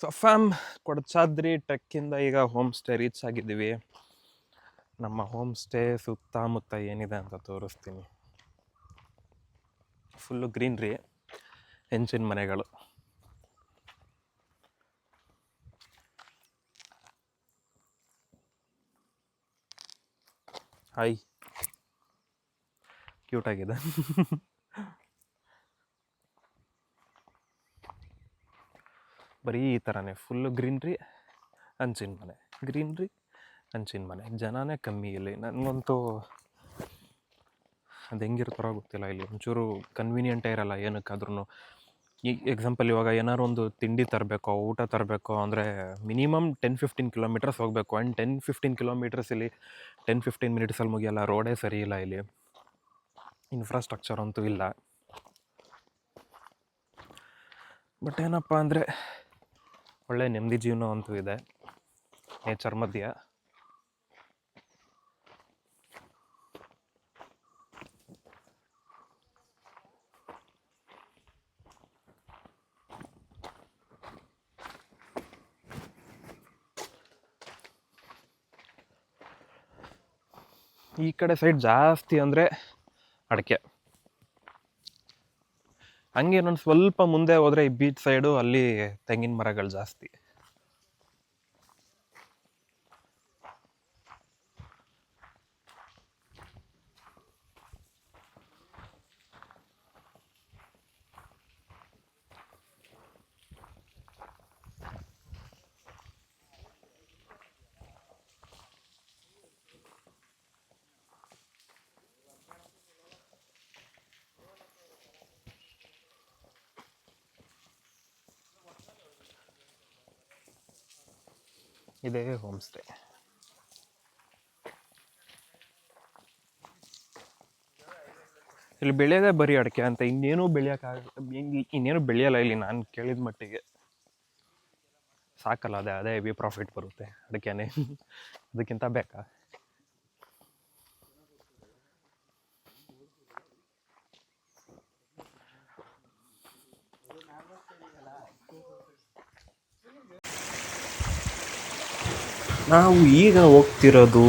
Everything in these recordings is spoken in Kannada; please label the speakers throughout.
Speaker 1: ಸೊ ಫ್ಯಾಮ್ ಕೊಡಚಾದ್ರಿ ಟ್ರೆಕ್ಕಿಂದ ಈಗ ಹೋಮ್ ಸ್ಟೇ ರೀಚ್ ಆಗಿದ್ದೀವಿ. ನಮ್ಮ ಹೋಮ್ ಸ್ಟೇ ಸುತ್ತಮುತ್ತ ಏನಿದೆ ಅಂತ ತೋರಿಸ್ತೀನಿ. ಫುಲ್ಲು ಗ್ರೀನ್ರಿ, ಹೆಂಚಿನ ಮನೆಗಳು. ಹಾಯ್, ಕ್ಯೂಟ್ ಆಗಿದೆ. ಬರೀ ಈ ಥರನೇ ಫುಲ್ಲು ಗ್ರೀನ್ರಿ, ಹಂಚಿನ ಮನೆ, ಗ್ರೀನ್ರಿ, ಹಂಚಿನ ಮನೆ. ಜನನೇ ಕಮ್ಮಿ ಇಲ್ಲಿ. ನನಗಂತೂ ಅದು ಹೆಂಗಿರ್ತಾರೋ ಗೊತ್ತಿಲ್ಲ. ಇಲ್ಲಿ ಒಂಚೂರು ಕನ್ವೀನಿಯೆಂಟೇ ಇರಲ್ಲ ಏನಕ್ಕಾದ್ರೂ. ಈಗ ಎಕ್ಸಾಂಪಲ್ ಇವಾಗ ಏನಾದ್ರು ಒಂದು ತಿಂಡಿ ತರಬೇಕೋ, ಊಟ ತರಬೇಕೋ ಅಂದರೆ ಮಿನಿಮಮ್ 10-15 ಕಿಲೋಮೀಟರ್ಸ್ ಹೋಗಬೇಕು. ಆ್ಯಂಡ್ 10-15 ಕಿಲೋಮೀಟರ್ಸ್ ಇಲ್ಲಿ 10-15 ಮಿನಿಟ್ಸಲ್ಲಿ ಮುಗಿಯಲ್ಲ. ರೋಡೇ ಸರಿ ಇಲ್ಲ ಇಲ್ಲಿ, ಇನ್ಫ್ರಾಸ್ಟ್ರಕ್ಚರ್ ಅಂತೂ ಇಲ್ಲ. ಬಟ್ ಏನಪ್ಪ ಅಂದರೆ ಒಳ್ಳೆ ನೆಮ್ಮದಿ ಜೀವನ ಅಂತೂ ಇದೆ ನೇಚರ್ ಮಧ್ಯ. ಈ ಕಡೆ ಸೈಡ್ ಜಾಸ್ತಿ ಅಂದರೆ ಅಡಿಕೆ. ಹಂಗೆ ನಾನು ಸ್ವಲ್ಪ ಮುಂದೆ ಹೋದರೆ ಈ ಬೀಚ್ ಸೈಡು, ಅಲ್ಲಿ ತೆಂಗಿನ ಮರಗಳು ಜಾಸ್ತಿ. ಇದೇ ಹೋಮ್ ಸ್ಟೇ. ಇಲ್ಲಿ ಬೆಳೆಯೋದೇ ಬರೀ ಅಡಿಕೆ ಅಂತ, ಇನ್ನೇನು ಇನ್ನೇನು ಬೆಳೆಯಲ್ಲ ಇಲ್ಲಿ ನಾನು ಕೇಳಿದ ಮಟ್ಟಿಗೆ. ಸಾಕಲ್ಲ, ಅದೇ ಹೆವಿ ಪ್ರಾಫಿಟ್ ಬರುತ್ತೆ ಅಡಿಕೆನೆ. ಅದಕ್ಕಿಂತ ಬೇಕಾ? ನಾವು ಈಗ ಹೋಗ್ತಿರೋದು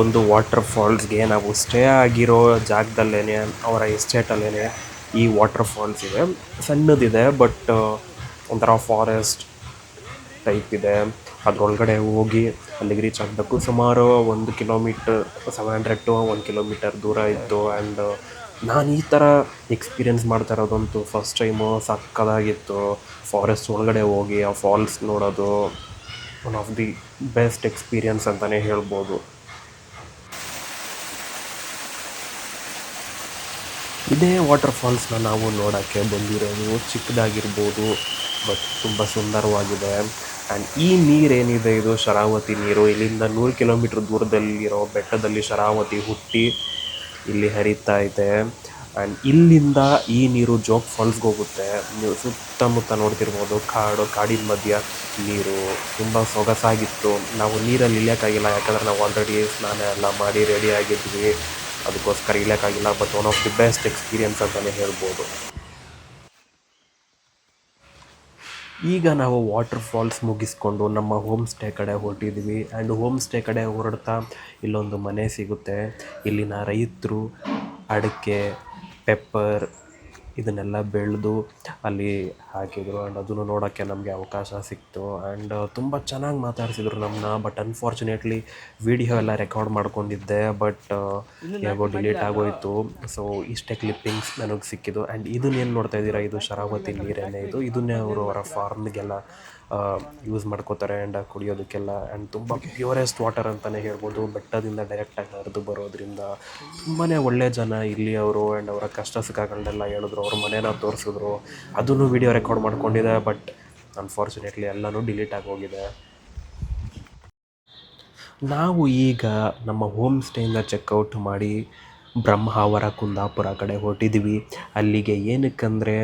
Speaker 1: ಒಂದು ವಾಟರ್ ಫಾಲ್ಸ್ಗೆ. ನಾವು ಸ್ಟೇ ಆಗಿರೋ ಜಾಗದಲ್ಲೇ, ಅವರ ಎಸ್ಟೇಟಲ್ಲೇ ಈ ವಾಟರ್ ಫಾಲ್ಸ್ ಇದೆ. ಸಣ್ಣದಿದೆ, ಬಟ್ ಒಂಥರ ಫಾರೆಸ್ಟ್ ಟೈಪ್ ಇದೆ. ಅದರೊಳಗಡೆ ಹೋಗಿ ಅಲ್ಲಿಗೆ ರೀಚ್ ಆಗಬೇಕು. ಸುಮಾರು 1 ಕಿಲೋಮೀಟರ್, 700 to 1 ಕಿಲೋಮೀಟರ್ ದೂರ ಇತ್ತು. ಆ್ಯಂಡ್ ನಾನು ಈ ಥರ ಎಕ್ಸ್ಪೀರಿಯೆನ್ಸ್ ಮಾಡ್ತಾ ಇರೋದಂತೂ ಫಸ್ಟ್ ಟೈಮು. ಸಕ್ಕದಾಗಿತ್ತು. ಫಾರೆಸ್ಟ್ ಒಳಗಡೆ ಹೋಗಿ ಆ ಫಾಲ್ಸ್ ನೋಡೋದು one of the best experience ಅಂತಲೇ ಹೇಳ್ಬೋದು. ಇದೇ ವಾಟರ್ ಫಾಲ್ಸ್ನ ನಾವು ನೋಡೋಕ್ಕೆ ಬಂದಿರೋದು. ಚಿಕ್ಕದಾಗಿರ್ಬೋದು, ಬಟ್ ತುಂಬ ಸುಂದರವಾಗಿದೆ. ಆ್ಯಂಡ್ ಈ ನೀರೇನಿದೆ, ಇದು ಶರಾವತಿ ನೀರು. ಇಲ್ಲಿಂದ 100 ಕಿಲೋಮೀಟ್ರ್ ದೂರದಲ್ಲಿರೋ ಬೆಟ್ಟದಲ್ಲಿ ಶರಾವತಿ ಹುಟ್ಟಿ ಇಲ್ಲಿ ಹರಿತಾ ಇದೆ. ಆ್ಯಂಡ್ ಇಲ್ಲಿಂದ ಈ ನೀರು ಜೋಗ್ ಫಾಲ್ಸ್ಗೆ ಹೋಗುತ್ತೆ. ನೀವು ಸುತ್ತಮುತ್ತ ನೋಡ್ತಿರ್ಬೋದು, ಕಾಡಿನ ಮಧ್ಯ ನೀರು. ತುಂಬ ಸೊಗಸಾಗಿತ್ತು. ನಾವು ನೀರಲ್ಲಿ ಇಳಿಯೋಕ್ಕಾಗಿಲ್ಲ, ಯಾಕಂದರೆ ನಾವು ಆಲ್ರೆಡಿ ಸ್ನಾನ ಎಲ್ಲ ಮಾಡಿ ರೆಡಿ ಆಗಿದ್ವಿ. ಅದಕ್ಕೋಸ್ಕರ ಇಳಿಯೋಕ್ಕಾಗಿಲ್ಲ. But one of the best experience ಅಂತಲೇ ಹೇಳ್ಬೋದು. ಈಗ ನಾವು ವಾಟರ್ ಫಾಲ್ಸ್ ಮುಗಿಸ್ಕೊಂಡು ನಮ್ಮ ಹೋಮ್ ಸ್ಟೇ ಕಡೆ ಹೊರಟಿದ್ವಿ. ಆ್ಯಂಡ್ ಹೋಮ್ ಸ್ಟೇ ಕಡೆ ಹೊರಡ್ತಾ ಇಲ್ಲೊಂದು ಮನೆ ಸಿಗುತ್ತೆ. ಇಲ್ಲಿನ ರೈತರು ಅಡಿಕೆ, ಪೆಪ್ಪರ್ ಇದನ್ನೆಲ್ಲ ಬೆಳೆದು ಅಲ್ಲಿ ಹಾಕಿದರು. ಆ್ಯಂಡ್ ಅದನ್ನು ನೋಡೋಕ್ಕೆ ನಮಗೆ ಅವಕಾಶ ಸಿಕ್ತು. ಆ್ಯಂಡ್ ತುಂಬ ಚೆನ್ನಾಗಿ ಮಾತಾಡಿಸಿದ್ರು ನಮ್ಮನ್ನ. ಬಟ್ ಅನ್ಫಾರ್ಚುನೇಟ್ಲಿ ವಿಡಿಯೋ ಎಲ್ಲ ರೆಕಾರ್ಡ್ ಮಾಡ್ಕೊಂಡಿದ್ದೆ, ಬಟ್ ಹೇಗೋ ಡಿಲೀಟ್ ಆಗೋಯಿತು. ಸೊ ಇಷ್ಟೇ ಕ್ಲಿಪ್ಪಿಂಗ್ಸ್ ನನಗೆ ಸಿಕ್ಕಿದ್ದು. ಆ್ಯಂಡ್ ಇದನ್ನೇನು ನೋಡ್ತಾ ಇದ್ದೀರಾ, ಇದು ಶರಾವತಿ ನೀರನ್ನೇ. ಇದನ್ನೇ ಅವರು ಅವರ ಫಾರ್ಮ್ಗೆಲ್ಲ ಯೂಸ್ ಮಾಡ್ಕೋತಾರೆ ಆ್ಯಂಡ್ ಕುಡಿಯೋದಕ್ಕೆಲ್ಲ. ಆ್ಯಂಡ್ ತುಂಬ ಪ್ಯೂರೆಸ್ಟ್ ವಾಟರ್ ಅಂತಲೇ ಹೇಳ್ಬೋದು. ಬೆಟ್ಟದಿಂದ ಡೈರೆಕ್ಟಾಗಿ ಹರಿದು ಬರೋದ್ರಿಂದ ತುಂಬಾ ಒಳ್ಳೆ ಜನ ಇಲ್ಲಿ ಅವರು. ಆ್ಯಂಡ್ ಅವರ ಕಷ್ಟ ಸುಖಗಳನ್ನೆಲ್ಲ ಹೇಳಿದ್ರು, ಅವ್ರ ಮನೇನ ತೋರಿಸಿದ್ರು. ಅದನ್ನು ವಿಡಿಯೋ ರೆಕಾರ್ಡ್ ಮಾಡ್ಕೊಂಡಿದ್ದೆ, ಬಟ್ ಅನ್ಫಾರ್ಚುನೇಟ್ಲಿ ಎಲ್ಲನೂ ಡಿಲೀಟ್ ಆಗೋಗಿದೆ. ನಾವು ಈಗ ನಮ್ಮ ಹೋಮ್ ಸ್ಟೇಯಿಂದ ಚೆಕ್ಔಟ್ ಮಾಡಿ ಬ್ರಹ್ಮಾವರ, ಕುಂದಾಪುರ ಕಡೆ ಹೊರಟಿದ್ವಿ. ಅಲ್ಲಿಗೆ ಏನಕ್ಕಂದರೆ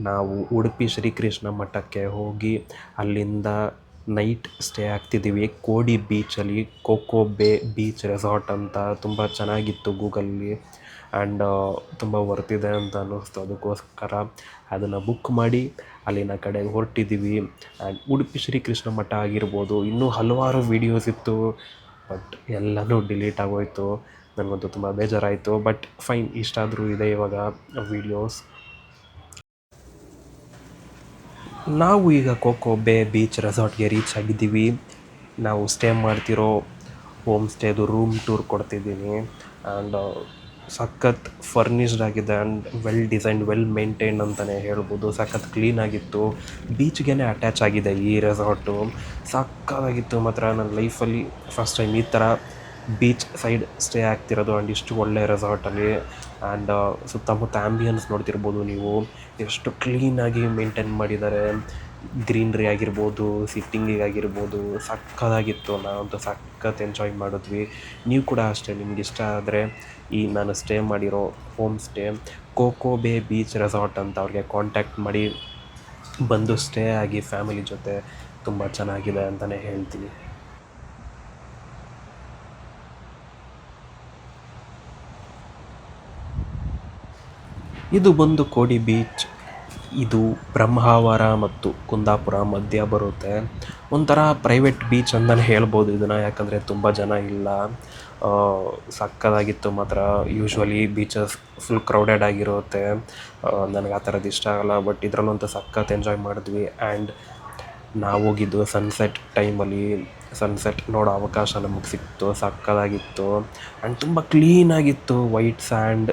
Speaker 1: ನಾವು ಉಡುಪಿ ಶ್ರೀಕೃಷ್ಣ ಮಠಕ್ಕೆ ಹೋಗಿ ಅಲ್ಲಿಂದ ನೈಟ್ ಸ್ಟೇ ಆಗ್ತಿದ್ದೀವಿ ಕೋಡಿ ಬೀಚಲ್ಲಿ. ಕೋಕೋ ಬೇ ಬೀಚ್ ರೆಸಾರ್ಟ್ ಅಂತ ತುಂಬ ಚೆನ್ನಾಗಿತ್ತು ಗೂಗಲ್ಲಿ. ಆ್ಯಂಡ್ ತುಂಬ ವರ್ತಿದೆ ಅಂತ ಅನ್ನಿಸ್ತು. ಅದಕ್ಕೋಸ್ಕರ ಅದನ್ನು ಬುಕ್ ಮಾಡಿ ಅಲ್ಲಿನ ಕಡೆಗೆ ಹೊರಟಿದ್ದೀವಿ. ಆ್ಯಂಡ್ ಉಡುಪಿ ಶ್ರೀಕೃಷ್ಣ ಮಠ ಆಗಿರ್ಬೋದು, ಇನ್ನೂ ಹಲವಾರು ವೀಡಿಯೋಸ್ ಇತ್ತು, ಬಟ್ ಎಲ್ಲನೂ ಡಿಲೀಟ್ ಆಗೋಯಿತು. ನನಗಂತೂ ತುಂಬ ಬೇಜಾರಾಯಿತು. ಬಟ್ ಫೈನ್, ಇಷ್ಟಾದರೂ ಇದೆ ಇವಾಗ ವೀಡಿಯೋಸ್. ನಾವು ಈಗ ಕೋಕೋ ಬೇ ಬೀಚ್ ರೆಸಾರ್ಟ್ಗೆ ರೀಚ್ ಆಗಿದ್ದೀವಿ. ನಾವು ಸ್ಟೇ ಮಾಡ್ತಿರೋ ಹೋಮ್ ಸ್ಟೇದು ರೂಮ್ ಟೂರ್ ಕೊಡ್ತಿದ್ದೀನಿ. ಆ್ಯಂಡ್ ಸಖತ್ ಫರ್ನಿಷ್ಡ್ ಆಗಿದೆ and well designed, well maintained ಅಂತಲೇ ಹೇಳ್ಬೋದು. ಸಖತ್ ಕ್ಲೀನಾಗಿತ್ತು. ಬೀಚ್ಗೆ ಅಟ್ಯಾಚ್ ಆಗಿದೆ ಈ ರೆಸಾರ್ಟು. ಸಕ್ಕತ್ತಾಗಿತ್ತು ಮಾತ್ರ. ನನ್ನ ಲೈಫಲ್ಲಿ ಫಸ್ಟ್ ಟೈಮ್ ಈ ಥರ ಬೀಚ್ ಸೈಡ್ ಸ್ಟೇ ಆಗ್ತಿರೋದು ಆ್ಯಂಡ್ ಇಷ್ಟು ಒಳ್ಳೆಯ ರೆಸಾರ್ಟಲ್ಲಿ. ಆ್ಯಂಡ್ ಸುತ್ತಮುತ್ತ ಆ್ಯಂಬಿಯನ್ಸ್ ನೋಡ್ತಿರ್ಬೋದು ನೀವು, ಎಷ್ಟು ಕ್ಲೀನಾಗಿ ಮೇಂಟೈನ್ ಮಾಡಿದ್ದಾರೆ. ಗ್ರೀನ್ರಿ ಆಗಿರ್ಬೋದು, ಸಿಟ್ಟಿಂಗಿಗಾಗಿರ್ಬೋದು, ಸಕ್ಕತ್ತಾಗಿತ್ತು. ನಾವಂತೂ ಸಖತ್ ಎಂಜಾಯ್ ಮಾಡಿದ್ವಿ. ನೀವು ಕೂಡ ಅಷ್ಟೇ, ನಿಮ್ಗೆ ಇಷ್ಟ ಆದರೆ ಈ ನಾನು ಸ್ಟೇ ಮಾಡಿರೋ ಹೋಮ್ ಸ್ಟೇ ಕೋಕೋ ಬೇ ಬೀಚ್ ರೆಸಾರ್ಟ್ ಅಂತ, ಅವ್ರಿಗೆ ಕಾಂಟ್ಯಾಕ್ಟ್ ಮಾಡಿ ಬಂದು ಸ್ಟೇ ಆಗಿ ಫ್ಯಾಮಿಲಿ ಜೊತೆ. ತುಂಬ ಚೆನ್ನಾಗಿದೆ ಅಂತಲೇ ಹೇಳ್ತೀನಿ. ಇದು ಬಂದು ಕೋಡಿ ಬೀಚ್. ಇದು ಬ್ರಹ್ಮಾವರ ಮತ್ತು ಕುಂದಾಪುರ ಮಧ್ಯ ಬರುತ್ತೆ. ಒಂಥರ ಪ್ರೈವೇಟ್ ಬೀಚ್ ಅಂತಲೇ ಹೇಳ್ಬೋದು ಇದನ್ನು, ಯಾಕಂದರೆ ತುಂಬ ಜನ ಇಲ್ಲ. ಸಕ್ಕತ್ತಾಗಿತ್ತು ಮಾತ್ರ. ಯೂಶ್ವಲಿ ಬೀಚಸ್ ಫುಲ್ ಕ್ರೌಡೆಡ್ ಆಗಿರುತ್ತೆ, ನನಗೆ ಆ ಥರದ್ದು ಇಷ್ಟ ಆಗಲ್ಲ. ಬಟ್ ಇದರಲ್ಲಂತೂ ಸಖತ್ ಎಂಜಾಯ್ ಮಾಡಿದ್ವಿ. ಆ್ಯಂಡ್ ನಾವು ಹೋಗಿದ್ದು ಸನ್ಸೆಟ್ ಟೈಮಲ್ಲಿ. ಸನ್ಸೆಟ್ ನೋಡೋ ಅವಕಾಶ ನಮಗೆ ಸಿಕ್ತು. ಸಕ್ಕತ್ತಾಗಿತ್ತು ಆ್ಯಂಡ್ ತುಂಬ ಕ್ಲೀನಾಗಿತ್ತು. White sand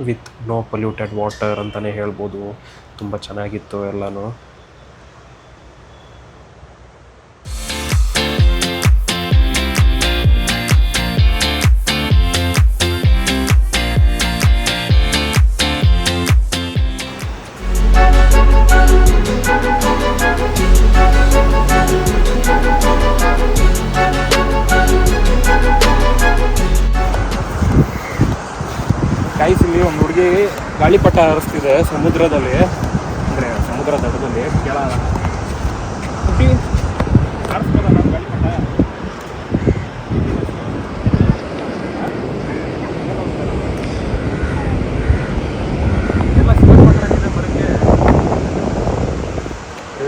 Speaker 1: with no polluted water ಅಂತಲೇ ಹೇಳ್ಬೋದು. ತುಂಬ ಚೆನ್ನಾಗಿತ್ತು ಎಲ್ಲನೂ.
Speaker 2: ಕಾಯಿಸಿಲಿ ಒಂದು ಹುಡುಗಿ ಗಾಳಿಪಟ ಹಾರಿಸ್ತಿದೆ ಸಮುದ್ರದಲ್ಲಿ, ಅಂದರೆ ಸಮುದ್ರ ದಡದಲ್ಲಿ. ಕೆಳ ಹುಡುಗಿ ಹಾರಿಸ್ಬೋದ ನಾವು ಗಾಳಿಪಟ?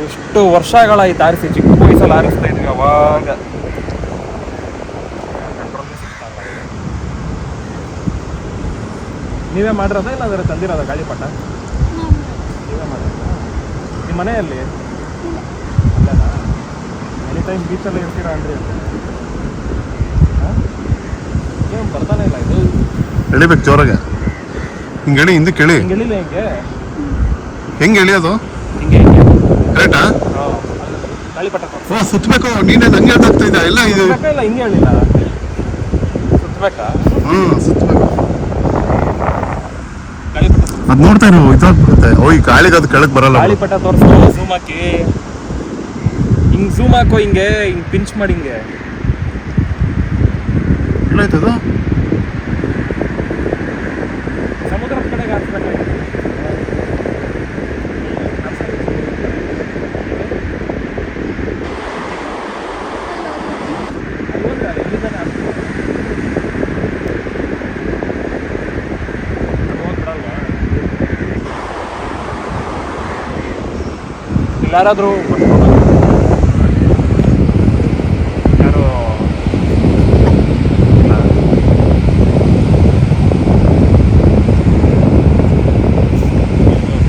Speaker 2: ಎಷ್ಟು ವರ್ಷಗಳಾಯ್ತು ಹಾರಿಸಿ, ಚಿಕ್ಕ ವಯಸ್ಸಲ್ಲಿ ಹಾರಿಸ್ತಾ ಇದ್ವಿ ಅವಾಗ. ನೀವೇ ಮಾಡಿರೋದ ಇಲ್ಲ ಅದರ ತಂದಿರೋದ ಗಾಳಿಪಟ? ನೀವೇ ಮಾಡಿರೋದ? ನಿಮ್ಮ ಮನೆಯಲ್ಲಿ ಅಲ್ಲೇನಾ? ಎನಿ ಟೈಮ್ ಬೀಚಲ್ಲಿ ಇರ್ತೀರಾ ಅಂದ್ರಿ ಅಂತ. ಏನು ಬರ್ತಾನೆ ಇಲ್ಲ ಇದು.
Speaker 3: ಎಳಿಬೇಕು ಜೋರಾಗೆ. ಹಿಂಗೆ ಎಳಿ, ಹಿಂದಕ್ಕೆ ಎಳಿ.
Speaker 2: ಹಿಂಗೆ ಎಳಿಲ್ಲ.
Speaker 3: ಹೆಂಗೆ ಎಳಿಯೋದು?
Speaker 2: ಹಿಂಗೆ ಹಿಂಗೆ
Speaker 3: ಕರೆಕ್ಟಾ?
Speaker 2: ಗಾಳಿಪಟ
Speaker 3: ಸುತ್ತಬೇಕು. ನೀನೇ ನಂಗೆ ಹೇಳ್ತಾ ಇದ್ದ ಎಲ್ಲ ಇದು
Speaker 2: ಇಲ್ಲ, ಹಿಂಗೆ ಹೇಳಿಲ್ಲ. ಸುತ್ತಬೇಕಾ?
Speaker 3: ಸುತ್ತಬೇಕು.
Speaker 2: ಗಾಳಿಪಟ
Speaker 3: ಅದು ನೋಡ್ತಾ ಇರು, ಇದಾಗ್ಬಿಡುತ್ತೆ. ಈ ಗಾಳಿಗೆ ಅದು ಕೆಳಗೆ ಬರಲ್ಲ.
Speaker 2: ಗಾಳಿಪಟ ತೋರಿಸು, ಝೂಮ್ ಹಾಕಿ. ಹಿಂಗೆ ಝೂಮ್ ಹಾಕೋ, ಹಿಂಗೆ ಹಿಂಗೆ ಪಿಂಚ್ ಮಾಡಿ. ಹಿಂಗೆ
Speaker 3: ಏನಾಯ್ತದು?
Speaker 2: ಸಮುದ್ರದ ಕಡೆಗೆ ಹಾಕ್ಬೇಕು. ಯಾರಾದರೂ ಯಾರು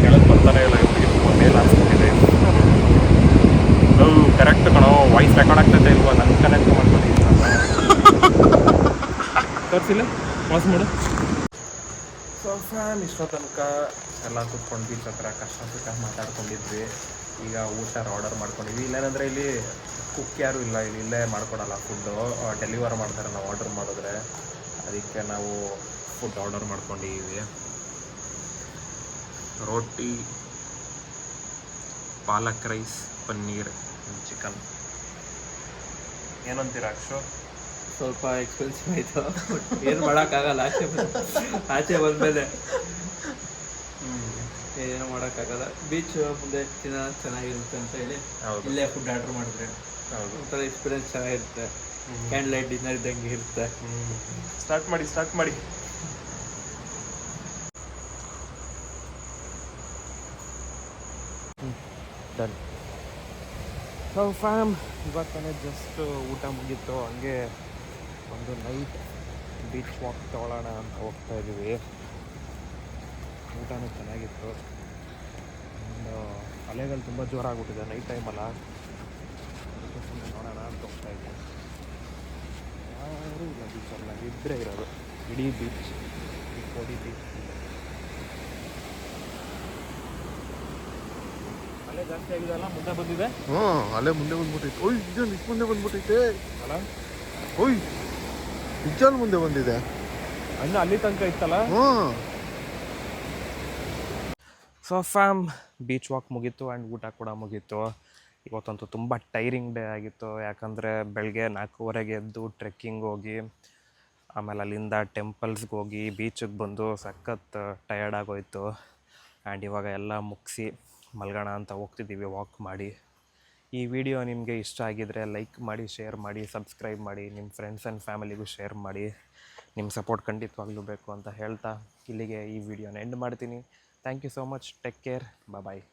Speaker 2: ಕೆಳಗೆ ಬರ್ತಾನೆ ಇಲ್ಲ. ಇವರಿಗೆ ಮೇಲೆ ಹಾಕ್ಸ್ಬಿಟ್ಟಿದೆ. ಕರೆಕ್ಟ್ ಕಣೋ, ವಾಯ್ಸ್ ರೆಕಾರ್ಡ್ ಆಗ್ತೈತೆ ಇಲ್ವಾ? ನನ್ನ ಕನೆಕ್ಟ್ ಮಾಡ್ಕೊಂಡಿದ್ದೀನಿ. ತೋರಿಸಿಲ್ಲ, ವಾಸ ಮಾಡು. ಸೊ ಫ್ಯಾನ್, ಇಷ್ಟೋ ತನಕ ಎಲ್ಲ ಕೂತ್ಕೊಂಡು ಬೀಚ್ ಹತ್ರ ಕಷ್ಟ ಸುಖ ಮಾತಾಡ್ಕೊಂಡಿದ್ವಿ. ಈಗ ಊಟ ಆರ್ಡರ್ ಮಾಡ್ಕೊಂಡಿದ್ವಿ. ಇಲ್ಲೇನಂದರೆ ಇಲ್ಲಿ ಕುಕ್ ಯಾರೂ ಇಲ್ಲ, ಇಲ್ಲಿ ಇಲ್ಲೇ ಮಾಡ್ಕೊಡಲ್ಲ ಫುಡ್ಡು, ಡೆಲಿವರ್ ಮಾಡ್ತಾರೆ ನಾವು ಆರ್ಡರ್ ಮಾಡಿದ್ರೆ. ಅದಕ್ಕೆ ನಾವು ಫುಡ್ ಆರ್ಡರ್ ಮಾಡ್ಕೊಂಡಿದ್ದೀವಿ. ರೋಟಿ, ಪಾಲಕ್ ರೈಸ್, ಪನ್ನೀರ್, ಚಿಕನ್. ಏನಂತೀರ ಅಕ್ಷು?
Speaker 4: ಸ್ವಲ್ಪ ಎಕ್ಸ್ಪೆನ್ಸಿವ್ ಆಯಿತು, ಏನು ಮಾಡೋಕ್ಕಾಗಲ್ಲ. ಆಚೆ ಬಂದಮೇಲೆ ಏನೋ ಮಾಡೋಕ್ಕಾಗಲ್ಲ. ಬೀಚ್ ಮುಂದೆ ಚೆನ್ನಾಗಿರುತ್ತೆ ಅಂತ ಹೇಳಿ ಇಲ್ಲೇ ಫುಡ್ ಆರ್ಡರ್ ಮಾಡಿದ್ರೆ ಒಂಥರ ಎಕ್ಸ್ಪೀರಿಯನ್ಸ್ ಚೆನ್ನಾಗಿರುತ್ತೆ. ಕ್ಯಾಂಡ್ ಲೈಟ್ ಡಿನ್ನರ್ ಇದ್ದಂಗೆ ಇರುತ್ತೆ.
Speaker 2: ಸ್ಟಾರ್ಟ್ ಮಾಡಿ. ಸೊ ಫ್ಯಾಮ್ ಇವತ್ತನೇ ಜಸ್ಟ್ ಊಟ ಮುಗೀತು, ಹಂಗೆ ಒಂದು ನೈಟ್ ಬೀಚ್ ವಾಕ್ ತೊಗೊಳ್ಳೋಣ ಅಂತ ಹೋಗ್ತಾ ಇದ್ದೀವಿ. ಊಟನೂ ಚೆನ್ನಾಗಿತ್ತು. ಆ್ಯಂಡ್ ಅಲೆಗಳು ತುಂಬ ಜೋರಾಗ್ಬಿಟ್ಟಿದೆ ನೈಟ್ ಟೈಮಲ್ಲ, ಅದಕ್ಕೆ ಸುಮ್ಮನೆ ನೋಡೋಣ ಅಂತ ಹೋಗ್ತಾ ಇದ್ದೀನಿ. ಯಾರೂ ಇಲ್ಲ ಬೀಚಲ್ಲ, ಇಬ್ಬರೇ ಇರೋದು ಇಡೀ ಬೀಚ್, ಕೋಡಿ ಬೀಚ್. ಅಲೆ ಜಾಸ್ತಿ ಆಗಿದೆಲ್ಲ, ಮುಂದೆ ಬಂದಿದೆ.
Speaker 3: ಅಲ್ಲೇ ಮುಂದೆ ಬಂದ್ಬಿಟ್ಟೈತೆ. ಓಯ್ ನಿಜ ಮುಂದೆ ಬಂದ್ಬಿಟ್ಟೈತೆ
Speaker 2: ಅಲ್ಲ,
Speaker 3: ಓಯ್ ನಿಜ ಮುಂದೆ ಬಂದಿದೆ.
Speaker 2: ಅಣ್ಣ ಅಲ್ಲಿ ತನಕ ಇತ್ತಲ್ಲ.
Speaker 3: ಹಾಂ
Speaker 2: ಸೊ ಫ್ಯಾಮ್ ಬೀಚ್ ವಾಕ್ ಮುಗೀತು ಆ್ಯಂಡ್ ಊಟ ಕೂಡ ಮುಗೀತು. ಇವತ್ತಂತೂ ತುಂಬ ಟೈರಿಂಗ್ ಡೇ ಆಗಿತ್ತು, ಯಾಕಂದರೆ ಬೆಳಗ್ಗೆ 4:30ಗೆ ಎದ್ದು ಟ್ರೆಕ್ಕಿಂಗ್ ಹೋಗಿ, ಆಮೇಲೆ ಅಲ್ಲಿಂದ ಟೆಂಪಲ್ಸ್ಗೆ ಹೋಗಿ ಬೀಚಿಗೆ ಬಂದು ಸಖತ್ ಟಯರ್ಡ್ ಆಗೋಯ್ತು. ಆ್ಯಂಡ್ ಇವಾಗ ಎಲ್ಲ ಮುಗಿಸಿ ಮಲ್ಗೋಣ ಅಂತ ಹೋಗ್ತಿದ್ದೀವಿ ವಾಕ್ ಮಾಡಿ. ಈ ವಿಡಿಯೋ ನಿಮಗೆ ಇಷ್ಟ ಆಗಿದರೆ ಲೈಕ್ ಮಾಡಿ, ಶೇರ್ ಮಾಡಿ, ಸಬ್ಸ್ಕ್ರೈಬ್ ಮಾಡಿ, ನಿಮ್ಮ ಫ್ರೆಂಡ್ಸ್ ಆ್ಯಂಡ್ ಫ್ಯಾಮಿಲಿಗೂ ಶೇರ್ ಮಾಡಿ. ನಿಮ್ಮ ಸಪೋರ್ಟ್ ಖಂಡಿತವಾಗ್ಲೂ ಬೇಕು ಅಂತ ಹೇಳ್ತಾ ಇಲ್ಲಿಗೆ ಈ ವಿಡಿಯೋನ ಎಂಡ್ ಮಾಡ್ತೀನಿ. Thank you so much. Take care. Bye.